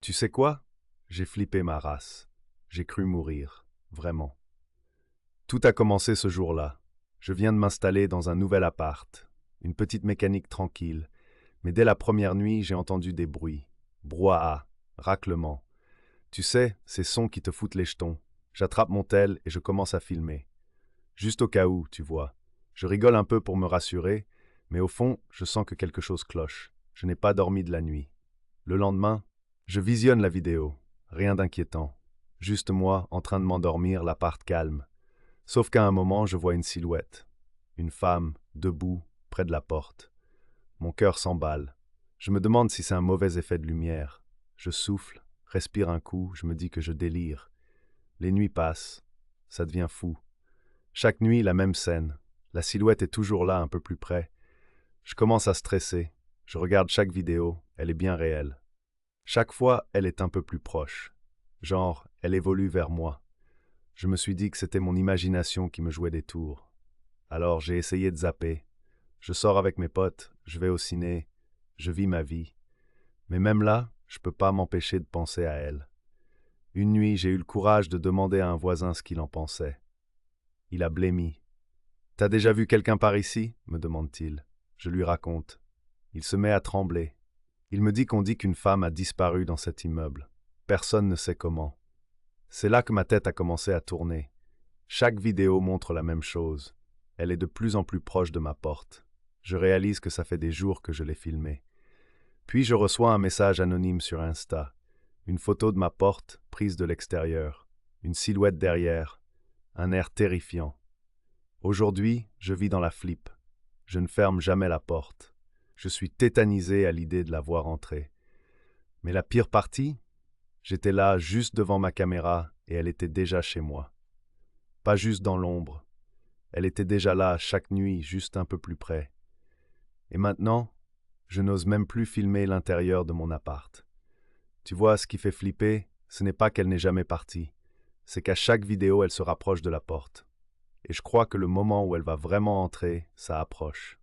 tu sais quoi? J'ai flippé ma race. J'ai cru mourir. Vraiment. Tout a commencé ce jour-là. Je viens de m'installer dans un nouvel appart. Une petite mécanique tranquille. Mais dès la première nuit, j'ai entendu des bruits. Brouhaha, raclement. Tu sais, ces sons qui te foutent les jetons. J'attrape mon tel et je commence à filmer. Juste au cas où, tu vois. Je rigole un peu pour me rassurer, mais au fond, je sens que quelque chose cloche. Je n'ai pas dormi de la nuit. Le lendemain, je visionne la vidéo. Rien d'inquiétant. Juste moi, en train de m'endormir, l'appart calme. Sauf qu'à un moment, je vois une silhouette. Une femme, debout, près de la porte. Mon cœur s'emballe. Je me demande si c'est un mauvais effet de lumière. Je souffle, respire un coup, je me dis que je délire. Les nuits passent. Ça devient fou. Chaque nuit, la même scène. La silhouette est toujours là, un peu plus près. Je commence à stresser. Je regarde chaque vidéo, elle est bien réelle. Chaque fois, elle est un peu plus proche. Genre, elle évolue vers moi. Je me suis dit que c'était mon imagination qui me jouait des tours. Alors j'ai essayé de zapper. Je sors avec mes potes, je vais au ciné, je vis ma vie. Mais même là, je peux pas m'empêcher de penser à elle. Une nuit, j'ai eu le courage de demander à un voisin ce qu'il en pensait. Il a blêmi. T'as déjà vu quelqu'un par ici? Me demande-t-il. Je lui raconte. Il se met à trembler. Il me dit qu'on dit qu'une femme a disparu dans cet immeuble. Personne ne sait comment. C'est là que ma tête a commencé à tourner. Chaque vidéo montre la même chose. Elle est de plus en plus proche de ma porte. Je réalise que ça fait des jours que je l'ai filmée. Puis je reçois un message anonyme sur Insta. Une photo de ma porte prise de l'extérieur. Une silhouette derrière. Un air terrifiant. Aujourd'hui, je vis dans la flippe. Je ne ferme jamais la porte. Je suis tétanisé à l'idée de la voir entrer. Mais la pire partie, j'étais là juste devant ma caméra et elle était déjà chez moi. Pas juste dans l'ombre. Elle était déjà là chaque nuit, juste un peu plus près. Et maintenant, je n'ose même plus filmer l'intérieur de mon appart. Tu vois, ce qui fait flipper, ce n'est pas qu'elle n'est jamais partie. C'est qu'à chaque vidéo, elle se rapproche de la porte. Et je crois que le moment où elle va vraiment entrer, ça approche.